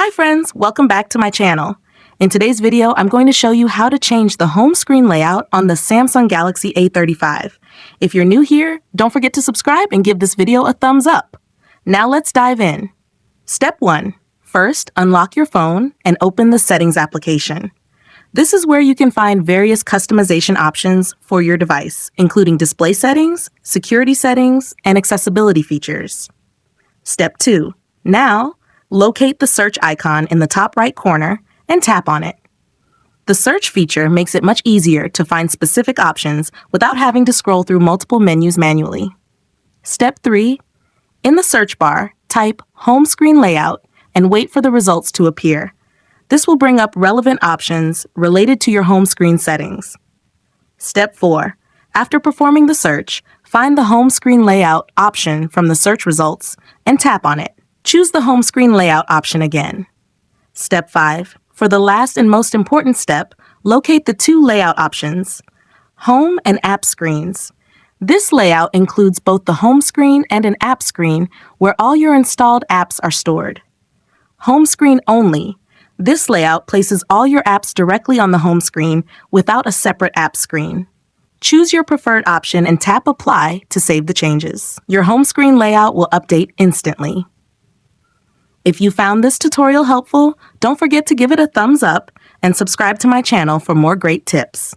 Hi friends, welcome back to my channel. In today's video, I'm going to show you how to change the home screen layout on the Samsung Galaxy A35. If you're new here, don't forget to subscribe and give this video a thumbs up. Now let's dive in. Step 1. First, unlock your phone and open the Settings application. This is where you can find various customization options for your device, including display settings, security settings, and accessibility features. Step 2. Now, locate the search icon in the top right corner and tap on it. The search feature makes it much easier to find specific options without having to scroll through multiple menus manually. Step 3. In the search bar, type Home Screen Layout and wait for the results to appear. This will bring up relevant options related to your home screen settings. Step 4. After performing the search, find the Home Screen Layout option from the search results and tap on it. Choose the Home Screen Layout option again. Step 5. For the last and most important step, locate the two layout options, Home and App Screens. This layout includes both the home screen and an app screen where all your installed apps are stored. Home Screen Only. This layout places all your apps directly on the home screen without a separate app screen. Choose your preferred option and tap Apply to save the changes. Your home screen layout will update instantly. If you found this tutorial helpful, don't forget to give it a thumbs up and subscribe to my channel for more great tips.